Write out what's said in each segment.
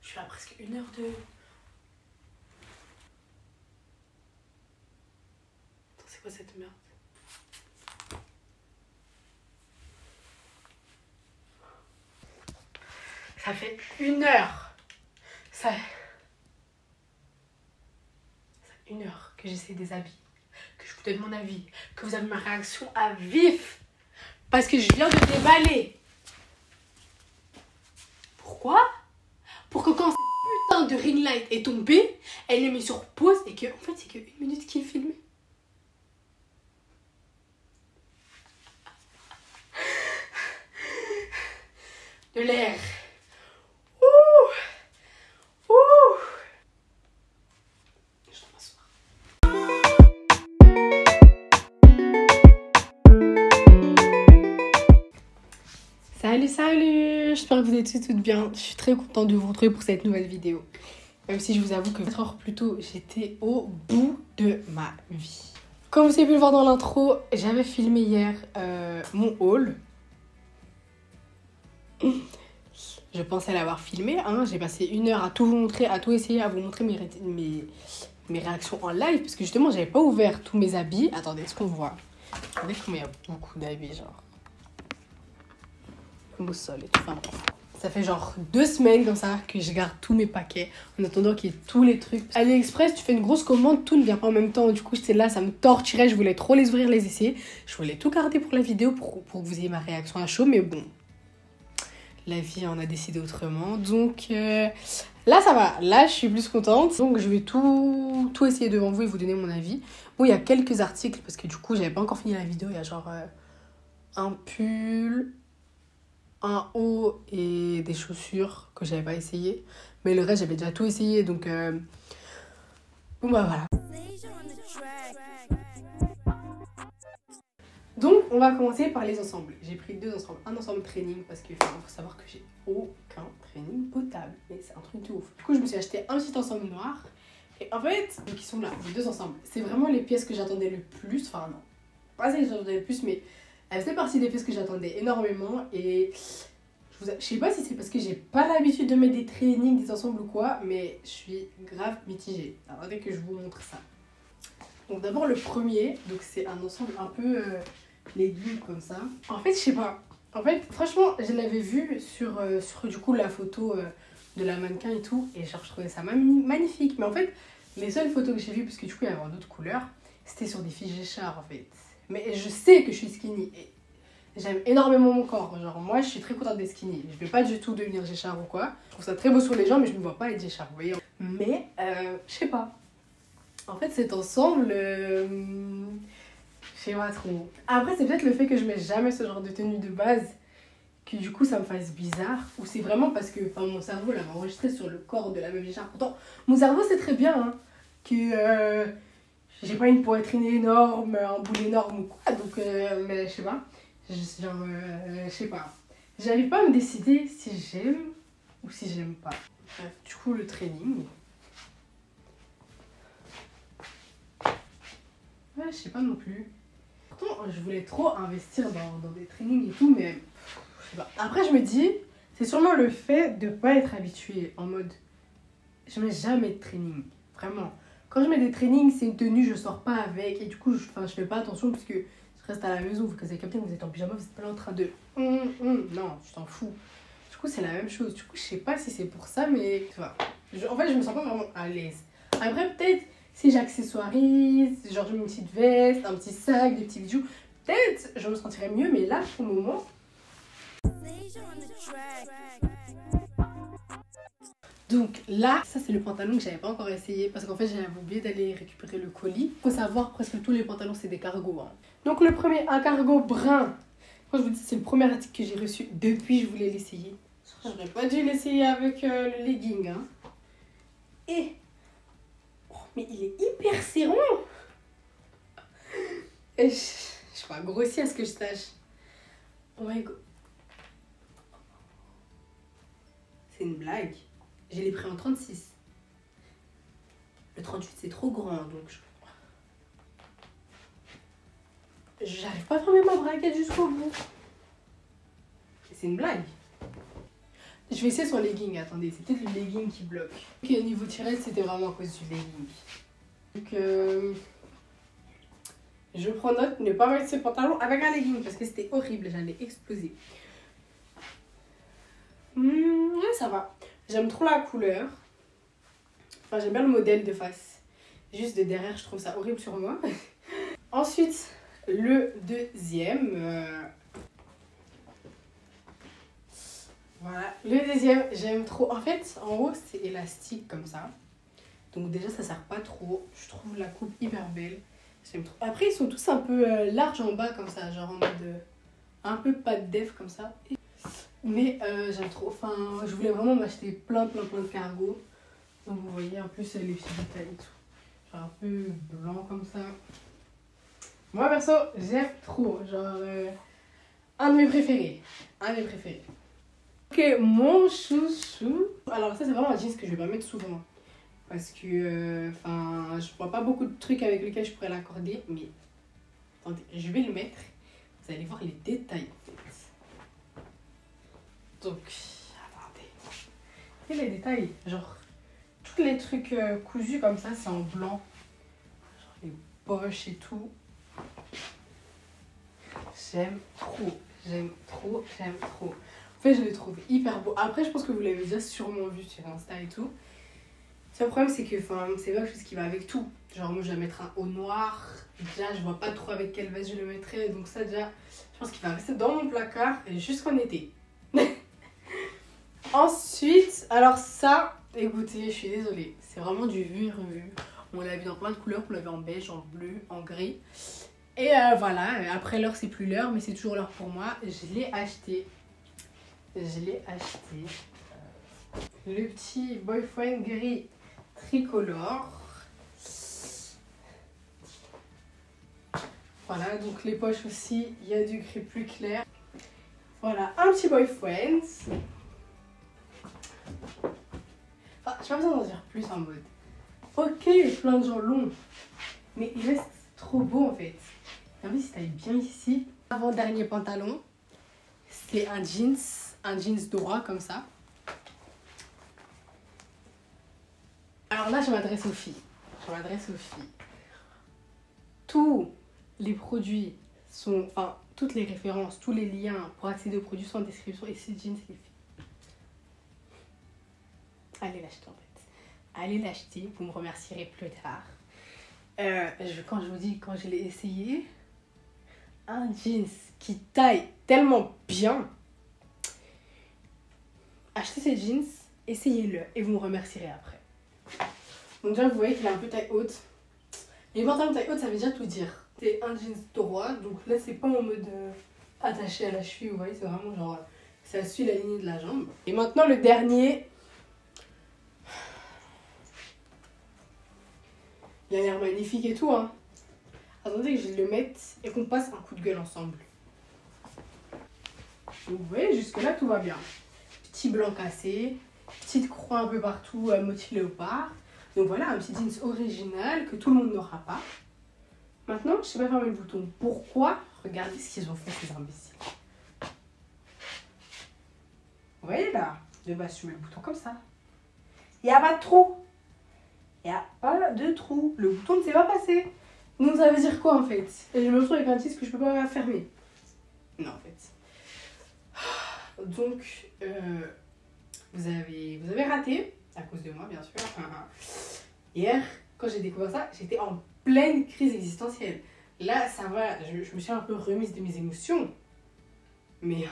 Je suis à presque 1 heure de... Attends, c'est quoi cette merde? Ça fait 1 heure. Ça fait 1 heure que j'essaie des habits, que je vous donne mon avis, que vous avez ma réaction à vif. Parce que je viens de déballer. Pourquoi? Pour que quand cette putain de ring light est tombée, elle le met sur pause et que, en fait, c'est que 1 minute qui est filmée. De l'air. Ouh. Ouh. Je dois m'asseoir. Salut, salut. J'espère que vous êtes toutes bien. Je suis très contente de vous retrouver pour cette nouvelle vidéo. Même si je vous avoue que 4 heures plus tôt, j'étais au bout de ma vie. Comme vous avez pu le voir dans l'intro, j'avais filmé hier mon haul. Je pensais l'avoir filmé, hein. J'ai passé 1 heure à tout vous montrer, à tout essayer, à vous montrer mes réactions en live. Parce que justement, j'avais pas ouvert tous mes habits. Attendez, est-ce qu'on voit? Regardez comme il y a beaucoup d'habits, genre. Moussol et tout. Enfin bref. Ça fait genre 2 semaines comme ça que je garde tous mes paquets en attendant qu'il y ait tous les trucs. AliExpress, tu fais une grosse commande, tout ne vient pas en même temps. Du coup, j'étais là, ça me torturait. Je voulais trop les ouvrir, les essayer. Je voulais tout garder pour la vidéo pour que vous ayez ma réaction à chaud. Mais bon, la vie en a décidé autrement. Donc là, ça va. Là, je suis plus contente. Donc, je vais tout essayer devant vous et vous donner mon avis. Bon, il y a quelques articles parce que du coup, j'avais pas encore fini la vidéo. Il y a genre un pull, un haut et des chaussures que j'avais pas essayé. Mais le reste, j'avais déjà tout essayé. Donc, bon, bah voilà. Donc, on va commencer par les ensembles. J'ai pris 2 ensembles. Un ensemble training parce qu'il faut savoir que j'ai aucun training potable. Mais c'est un truc de ouf. Du coup, je me suis acheté un petit ensemble noir. Et en fait, donc ils sont là, les 2 ensembles. C'est vraiment les pièces que j'attendais le plus. Enfin, non. Pas celles que j'attendais le plus, mais elles faisaient partie des pièces que j'attendais énormément. Et je sais pas si c'est parce que j'ai pas l'habitude de mettre des trainings, des ensembles ou quoi, mais je suis grave mitigée. Alors, attendez que je vous montre ça. Donc, d'abord, le premier. Donc, c'est un ensemble un peu... légumes comme ça. En fait, je sais pas. En fait, franchement, je l'avais vu sur du coup la photo de la mannequin et tout. Et genre, je trouvais ça magnifique. Mais en fait, les seules photos que j'ai vues, parce que du coup, il y avait d'autres couleurs, c'était sur des filles Géchard en fait. Mais je sais que je suis skinny. Et j'aime énormément mon corps. Genre, moi, je suis très contente d'être skinny. Je vais pas du tout devenir Géchard ou quoi. Je trouve ça très beau sur les gens, mais je me vois pas être Géchard, vous voyez. Mais, je sais pas. En fait, cet ensemble... je sais pas trop. Après, c'est peut-être le fait que je mets jamais ce genre de tenue de base que du coup ça me fasse bizarre. Ou c'est vraiment parce que mon cerveau l'avait enregistré sur le corps de la même Géchard. Pourtant, mon cerveau sait très bien hein, que j'ai pas une poitrine énorme, un boule énorme ou quoi. Donc, mais je sais pas. Je sais pas. J'arrive pas à me décider si j'aime ou si j'aime pas. Bref, du coup, le training. Ouais, je sais pas non plus. Pourtant, je voulais trop investir dans des trainings et tout, mais je sais pas. Après, je me dis, c'est sûrement le fait de pas être habituée en mode, je mets jamais de training, vraiment. Quand je mets des trainings, c'est une tenue, je sors pas avec, et du coup, je fais pas attention parce que je reste à la maison, vous avez capté, vous êtes en pyjama, vous êtes pas là en train de, non, tu t'en fous. Du coup, c'est la même chose. Du coup, je sais pas si c'est pour ça, mais tu vois, en fait, je me sens pas vraiment à l'aise. Après, peut-être, si j'accessoirise, genre je mets une petite veste, un petit sac, des petits bijoux, peut-être je me sentirais mieux, mais là, pour le moment... Donc là, ça c'est le pantalon que j'avais pas encore essayé parce qu'en fait j'avais oublié d'aller récupérer le colis. Faut savoir, presque tous les pantalons c'est des cargos. Hein. Donc le premier, un cargo brun. Quand je vous dis, c'est le premier article que j'ai reçu depuis je voulais l'essayer. J'aurais pas dû l'essayer avec le legging. Hein. Et... oh, mais il est hyper serrant. Et je suis pas grossière à ce que je sache. Oh my god. C'est une blague. Je l'ai pris en 36. Le 38 c'est trop grand donc j'arrive pas à fermer ma braguette jusqu'au bout. C'est une blague. Je vais essayer sur legging, attendez, c'est peut-être le legging qui bloque. Ok, niveau tirette, c'était vraiment à cause du legging. Donc, je prends note de ne pas mettre ce pantalon avec un legging parce que c'était horrible, j'allais exploser. Ouais, ça va. J'aime trop la couleur. Enfin, j'aime bien le modèle de face. Juste de derrière, je trouve ça horrible sur moi. Ensuite, le deuxième. Voilà, le deuxième, j'aime trop. En fait, en haut, c'est élastique comme ça. Donc déjà, ça sert pas trop. Je trouve la coupe hyper belle. J'aime trop. Après, ils sont tous un peu larges en bas comme ça, genre en mode un peu pas de def comme ça. Mais j'aime trop. Enfin, je voulais vraiment m'acheter plein de cargos. Donc vous voyez en plus les petits détails et tout. Genre un peu blanc comme ça. Moi perso, j'aime trop. Genre un de mes préférés. Un de mes préférés. Ok, mon chouchou. Alors ça c'est vraiment un jeans que je vais pas mettre souvent. Parce que enfin, je vois pas beaucoup de trucs avec lesquels je pourrais l'accorder. Mais attendez, je vais le mettre. Vous allez voir les détails en fait. Donc, attendez. Et les détails, genre tous les trucs cousus comme ça, c'est en blanc. Genre les poches et tout. J'aime trop, j'aime trop, j'aime trop. En fait, je les trouve hyper beaux. Après, je pense que vous l'avez déjà sûrement vu sur Insta et tout. Le problème, c'est que c'est pas quelque chose qui va avec tout. Genre, moi, je vais mettre un haut noir. Déjà, je vois pas trop avec quelle veste je le mettrais. Donc, ça, déjà, je pense qu'il va rester dans mon placard jusqu'en été. Ensuite, alors ça, écoutez, je suis désolée. C'est vraiment du vu et revu. On l'a vu dans plein de couleurs. On l'a vu en beige, en bleu, en gris. Et voilà, après l'heure, c'est plus l'heure, mais c'est toujours l'heure pour moi. Je l'ai acheté. Je l'ai acheté. Le petit boyfriend gris tricolore. Voilà, donc les poches aussi, il y a du gris plus clair. Voilà, un petit boyfriend. Enfin, j'ai pas besoin d'en dire plus en mode. Ok, plein de gens longs. Mais il reste trop beau en fait. Regardez si taille bien ici. Avant-dernier pantalon. C'est un jeans droit comme ça. Alors là, je m'adresse aux filles. Tous les produits sont, enfin, toutes les références, tous les liens pour accéder aux produits sont en description. Et ces jeans, les filles. Allez l'acheter en fait. Allez l'acheter, vous me remercierez plus tard. Quand je l'ai essayé, un jeans qui taille tellement bien. Achetez ces jeans, essayez-le et vous me remercierez après. Donc déjà vous voyez qu'il a un peu taille haute. Les pantalons taille haute ça veut déjà tout dire. C'est un jeans droit, donc là c'est pas en mode attaché à la cheville, vous voyez, c'est vraiment genre ça suit la ligne de la jambe. Et maintenant le dernier. Il a l'air magnifique et tout hein. Attendez que je le mette et qu'on passe un coup de gueule ensemble. Donc vous voyez jusque là tout va bien. Petit blanc cassé, petite croix un peu partout à motif léopard. Donc voilà, un petit jeans original que tout le monde n'aura pas. Maintenant, je sais pas fermer le bouton. Pourquoi? Regardez ce qu'ils ont fait ces imbéciles. Vous voyez là? De base, je mets le bouton comme ça. Il n'y a pas de trou. Il n'y a pas de trou. Le bouton ne s'est pas passé. Donc ça veut dire quoi en fait? Et je me retrouve avec un tissu que je peux pas fermer. Non en fait. Donc, vous avez raté, à cause de moi bien sûr. Hier, quand j'ai découvert ça, j'étais en pleine crise existentielle. Là, ça va, je me suis un peu remise de mes émotions. Mais...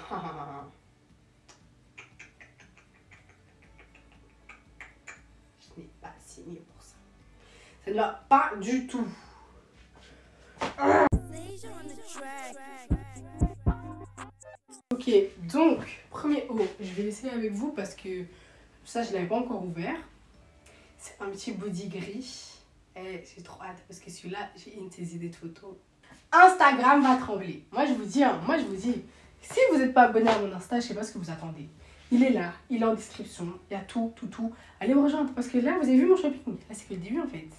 je n'ai pas signé pour ça. Ça ne va pas du tout. Ok, donc, premier haut, je vais essayer avec vous parce que ça, je ne l'avais pas encore ouvert. C'est un petit body gris. Et j'ai trop hâte parce que celui-là, j'ai une de ces idées de photos. Instagram va trembler. Moi, je vous dis, si vous n'êtes pas abonné à mon Insta, je sais pas ce que vous attendez. Il est là, il est en description, il y a tout. Allez me rejoindre parce que là, vous avez vu mon shopping. Là, c'est que le début en fait.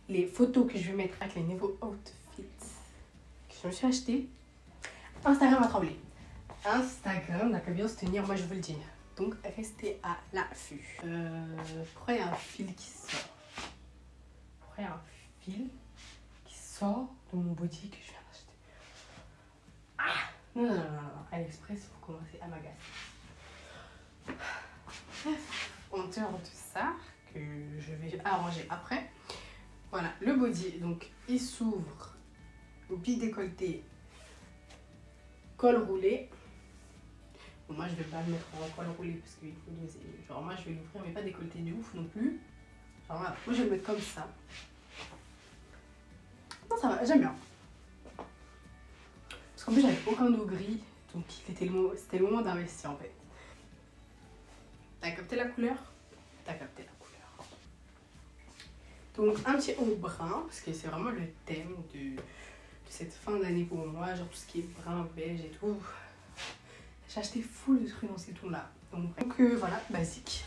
Les photos que je vais mettre avec les nouveaux outfits que je me suis acheté. Instagram va trembler. Instagram n'a qu'à bien se tenir, moi je vous le dis. Donc restez à l'affût. Pourquoi il y a un fil qui sort? Pourquoi il y a un fil qui sort de mon body que je viens d'acheter? Ah non, non, non, non, non. AliExpress, il faut commencer à m'agacer. Bref, en dehors de ça, que je vais arranger après. Voilà, le body, donc il s'ouvre au pied décolleté, col roulé. Bon, moi je vais pas le mettre en col roulé parce qu'il faut doser. Genre moi je vais l'ouvrir mais pas décolleté de ouf non plus. Genre voilà, moi je vais le mettre comme ça. Non ça va, j'aime bien. Parce qu'en plus j'avais aucun dos gris, donc c'était le moment d'investir en fait. T'as capté la couleur? T'as capté la couleur. Donc un petit haut brun, parce que c'est vraiment le thème de cette fin d'année pour moi, genre tout ce qui est brun, beige et tout. J'ai acheté full de trucs dans ces tons-là. Donc voilà, basique.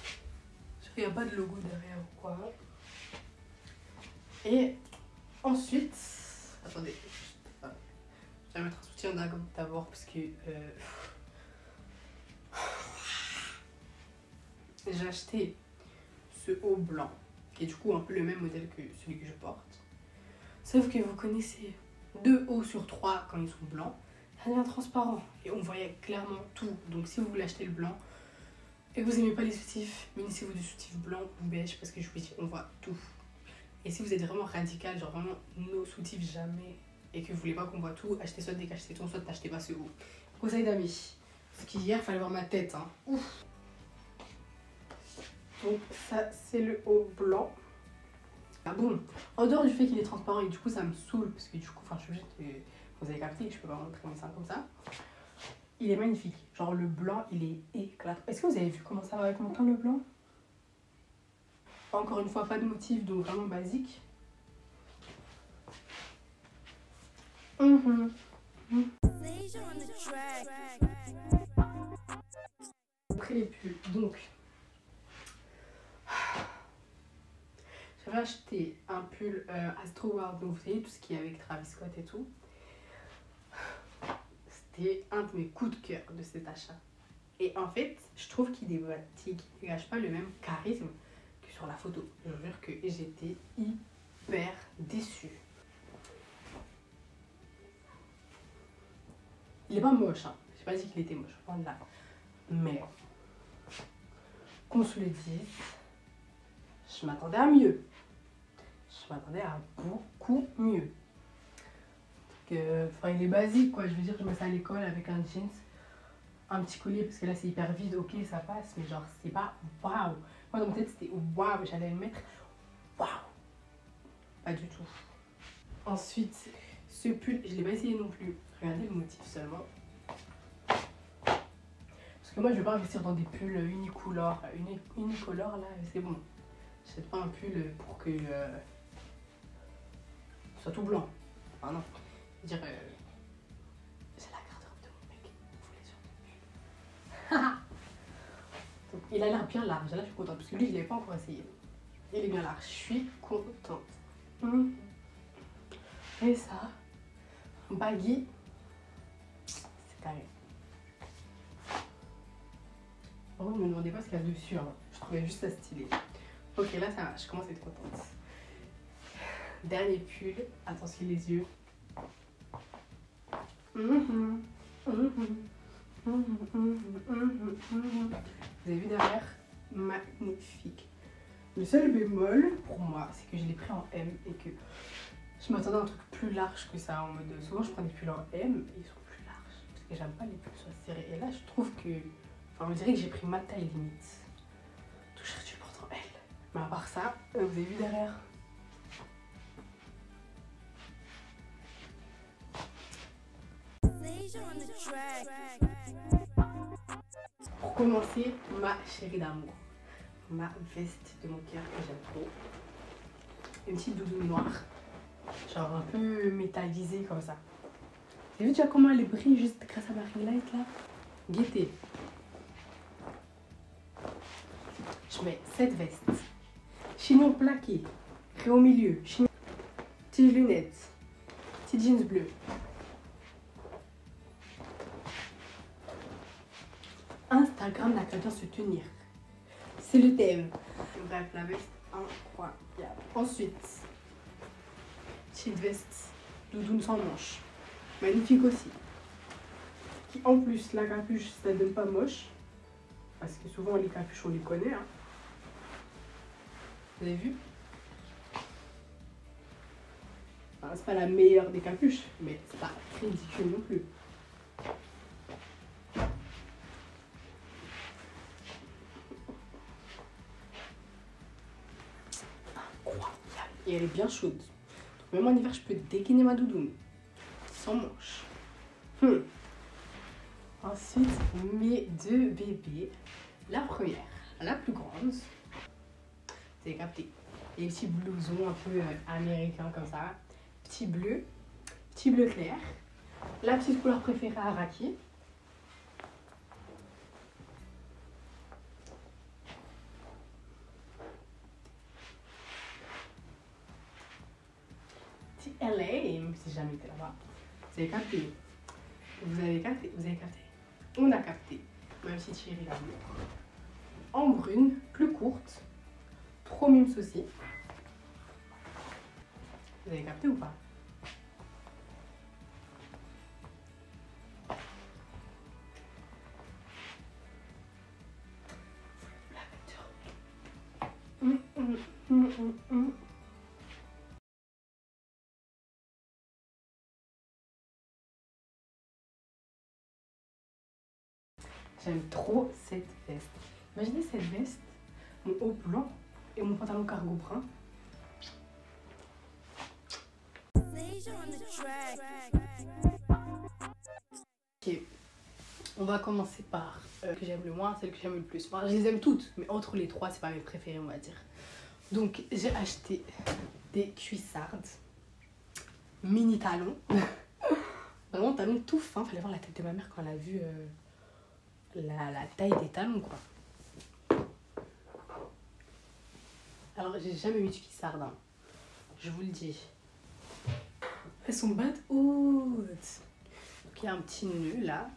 Il n'y a pas de logo derrière ou quoi. Et ensuite, attendez, je vais mettre un soutien d'abord parce que j'ai acheté ce haut blanc qui est du coup un peu le même modèle que celui que je porte. Sauf que vous connaissez 2 hauts sur 3 quand ils sont blancs. Ça devient transparent et on voyait clairement tout. Donc si vous voulez acheter le blanc et que vous n'aimez pas les soutifs, munissez-vous de soutifs blancs ou beige parce que je vous dis, on voit tout. Et si vous êtes vraiment radical, genre vraiment no soutifs jamais et que vous voulez pas qu'on voit tout, achetez soit des cache-tétons, soit n'achetez pas ce haut. Conseil d'amis. Parce qu'hier, il fallait voir ma tête. Hein. Ouf. Donc ça, c'est le haut blanc. Ah bon, en dehors du fait qu'il est transparent et du coup ça me saoule parce que du coup, enfin je suis obligée de... Vous avez capté, je peux pas montrer mes seins comme ça. Il est magnifique. Genre le blanc, il est éclatant. Est-ce que vous avez vu comment ça va avec mon teint le blanc? Encore une fois, pas de motif, donc vraiment basique. Après les pulls, donc j'avais acheté un pull Astro World, donc vous savez tout ce qui est avec Travis Scott et tout. C'était un de mes coups de cœur de cet achat. Et en fait, je trouve qu'il dégage pas le même charisme que sur la photo. Je veux dire que j'étais hyper déçue. Il est pas moche, hein. J'ai pas dit qu'il était moche, loin de là. Mais, qu'on se le dise, je m'attendais à mieux. Je m'attendais à beaucoup mieux. Enfin, il est basique, quoi. Je veux dire, je mets ça à l'école avec un jeans, un petit collier, parce que là, c'est hyper vide. Ok, ça passe, mais genre, c'est pas waouh. Moi, dans ma tête, c'était waouh. J'allais le mettre waouh. Pas du tout. Ensuite, ce pull, je l'ai pas essayé non plus. Regardez le motif seulement. Parce que moi, je vais pas investir dans des pulls unicolores. Unicolores, là, c'est bon. J'achète pas un pull pour que ce soit tout blanc. Enfin, non. Je veux dire, c'est la garde-robe de mon mec. Vous voulez sur donc, il a l'air bien large. Là, je suis contente. Parce que lui, je l'ai pas encore essayé. Il est bien large. Je suis contente. Et ça, baggy, c'est carré. Par contre, ne me demandez pas ce qu'il y a dessus. Hein. Je trouvais juste ça stylé. Ok, là, ça va. Je commence à être contente. Dernier pull. Attention les yeux. Vous avez vu derrière? Magnifique. Le seul bémol pour moi, c'est que je l'ai pris en M et que je m'attendais à un truc plus large que ça. En mode, souvent je prends des pulls en M et ils sont plus larges parce que j'aime pas les pulls soient serrés. Et là, je trouve que, enfin, on dirait que j'ai pris ma taille limite. Tout cher, tu le portes en L. Mais à part ça, vous avez vu derrière? Pour commencer, ma chérie d'amour, ma veste de mon cœur que j'aime trop, une petite doudoune noire, genre un peu métallisée comme ça. Vous avez vu déjà comment elle brille juste grâce à ma ring light là? Guettez. Je mets cette veste, chignon plaqué, crayon au milieu, chignon, petites lunettes, petits jeans bleus. diagramme n'a qu'à bien se tenir. C'est le thème. Bref, la veste incroyable. Ensuite, petite veste doudoune sans manches. Magnifique aussi. Qui en plus, la capuche, ça donne pas moche. Parce que souvent, les capuches, on les connaît. Hein. Vous avez vu? Enfin, c'est pas la meilleure des capuches, mais c'est pas ridicule non plus. Incroyable. Et elle est bien chaude. Donc même en hiver, je peux dégainer ma doudoune. Sans manches. Ensuite, mes deux bébés. La première, la plus grande. Vous avez capté. Les petits blousons un peu américains comme ça. Petit bleu clair. La petite couleur préférée à Raki. Petit LA, même si j'ai jamais été là-bas. Vous avez capté. Vous avez capté. On a capté. Ma petite chérie là. En brune, plus courte. Trop mimes aussi. Vous avez capté ou pas? J'aime trop cette veste. Imaginez cette veste, mon haut blanc et mon pantalon cargo brun. Ok, on va commencer par que j'aime le moins, celle que j'aime le plus. Enfin, je les aime toutes, mais entre les trois, c'est pas mes préférées, on va dire. Donc, j'ai acheté des cuissardes mini talons. Vraiment, talons tout fins. Fallait voir la tête de ma mère quand elle a vu la taille des talons, quoi. Alors, j'ai jamais mis de cuissardes, hein. Je vous le dis. Elles sont bad hautes. Donc, il y a un petit nœud là.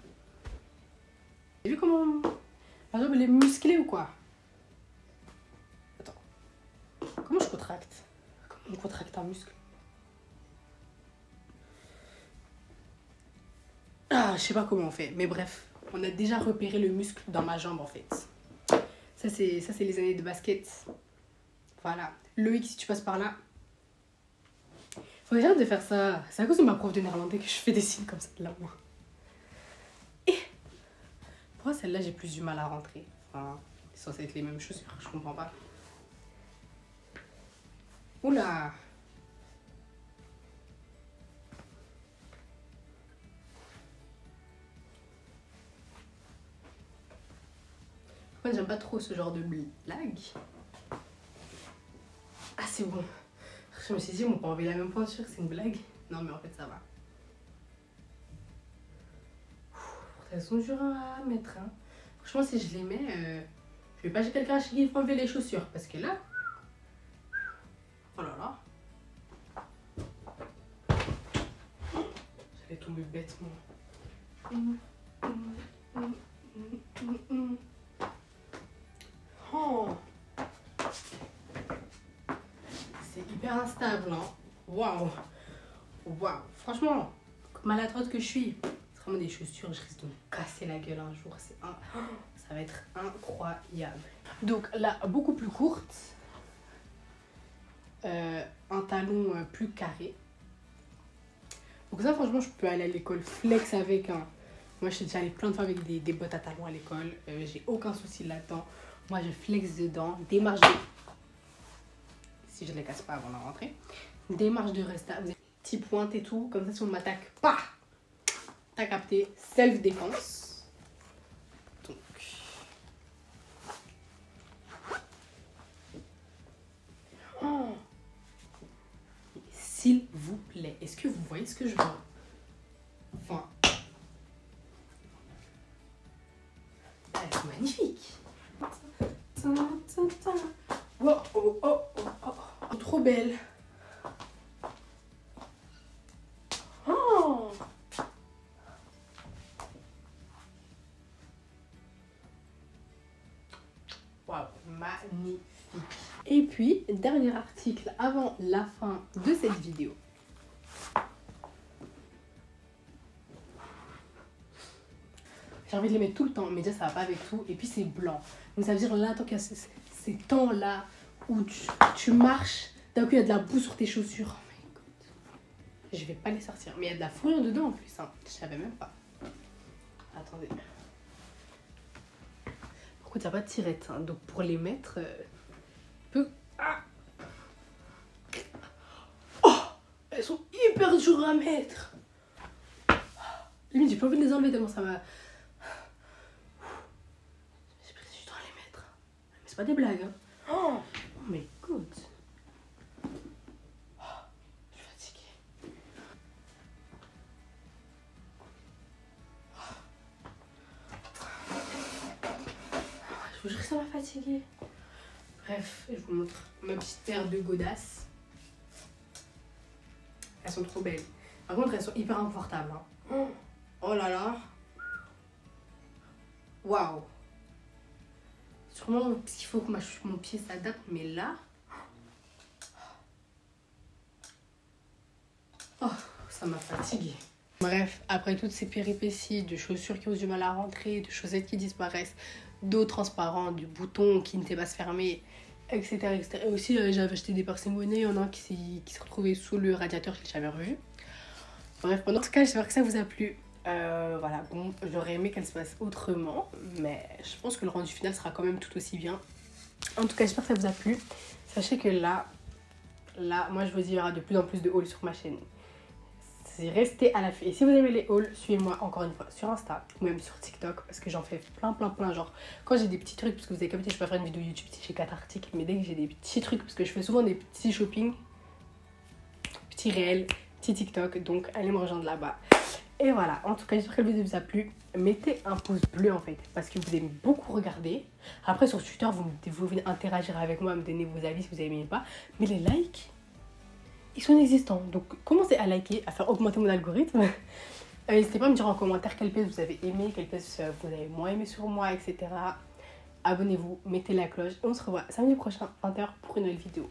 Vous avez vu comment... Par exemple, elle est musclée ou quoi? Attends. Comment je contracte? Comment on contracte un muscle? Ah, je sais pas comment on fait. Mais bref, on a déjà repéré le muscle dans ma jambe en fait. Ça, c'est les années de basket. Voilà. Loïc, si tu passes par là. Faut que j'arrête de faire ça. C'est à cause de ma prof de néerlandais que je fais des signes comme ça de là, moi. Et pourquoi celle-là, j'ai plus du mal à rentrer? Enfin, c'est censé être les mêmes chaussures, je comprends pas. Oula! Moi, j'aime pas trop ce genre de blague. Ah, c'est bon. Je me suis dit, on peut enlever la même pointure, c'est une blague. Non, mais en fait, ça va. Elles sont dures à mettre. Hein. Franchement, si je les mets, je vais pas chez quelqu'un qui va enlever les chaussures. Parce que là... Oh là là. J'allais tomber bêtement. Oh. C'est hyper instable, hein. Waouh. Waouh. Franchement, maladroite que je suis, c'est vraiment des chaussures, je risque de me casser la gueule un jour. Ça va être incroyable. Donc là, beaucoup plus courte. Un talon plus carré. Donc ça, franchement, je peux aller à l'école flex avec un... Moi, je suis déjà allée plein de fois avec des bottes à talons à l'école. J'ai aucun souci là-dedans. Moi, je flex dedans. Démarche de... Si je ne les casse pas avant la rentrée. Démarche de resta. Vous avez petits pointes et tout. Comme ça, si on m'attaque, pas. T'as capté. Self-défense. Donc... Oh. S'il vous plaît, est-ce que vous voyez ce que je vois? Enfin... Elles sont magnifiques. Oh, oh, oh, oh, oh. Trop belle. Oh. Et puis, dernier article avant la fin de cette vidéo. J'ai envie de les mettre tout le temps, mais déjà ça va pas avec tout. Et puis c'est blanc. Donc ça veut dire là, tant qu'il y a ces temps-là où tu marches, d'un coup il y a de la boue sur tes chaussures. Oh my god. Je vais pas les sortir. Mais il y a de la fourrure dedans en plus. Hein. Je savais même pas. Attendez. Par contre, il n'y a pas de tirette. Hein. Donc pour les mettre, Ah oh, elles sont hyper dures à mettre. Limite, j'ai pas envie de les enlever tellement ça va. J'ai pris du temps à les mettre. Mais c'est pas des blagues. Hein. Oh my god. Je suis fatiguée. Je vous jure que ça m'a fatiguée. Bref, je vous montre ma petite paire de godasses. Elles sont trop belles. Par contre, elles sont hyper confortables. Hein. Oh là là. Waouh. Sûrement parce qu'il faut que mon pied s'adapte, mais là... Oh, ça m'a fatiguée. Bref, après toutes ces péripéties de chaussures qui ont du mal à rentrer, de chaussettes qui disparaissent, d'eau transparente, du bouton qui ne sait pas se fermer, etc. etc. Et aussi, j'avais acheté des parcimonies, il y en a un qui s'est retrouvé sous le radiateur que j'avais revu. Bref, en tout cas, j'espère que ça vous a plu. Voilà, bon, j'aurais aimé qu'elle se passe autrement, mais je pense que le rendu final sera quand même tout aussi bien. En tout cas, j'espère que ça vous a plu. Sachez que là, moi je vous dis, il y aura de plus en plus de hauls sur ma chaîne. Restez à l'affût. Et si vous aimez les hauls, suivez-moi encore une fois sur Insta ou même sur TikTok parce que j'en fais plein. Genre, quand j'ai des petits trucs, parce que vous avez capté, je peux faire une vidéo YouTube si j'ai 4 articles, mais dès que j'ai des petits trucs, parce que je fais souvent des petits shopping, petits réels, petits TikTok, donc allez me rejoindre là-bas. Et voilà, en tout cas, j'espère que la vidéo vous a plu. Mettez un pouce bleu en fait, parce que vous aimez beaucoup regarder. Après, sur Twitter, vous venez interagir avec moi, me donner vos avis si vous aimez pas. Mais les likes, ils sont inexistants. Donc, commencez à liker, à faire augmenter mon algorithme. N'hésitez pas à me dire en commentaire quelle pièce vous avez aimé, quelle pièce vous avez moins aimé sur moi, etc. Abonnez-vous, mettez la cloche. Et on se revoit samedi prochain, 20h, pour une nouvelle vidéo.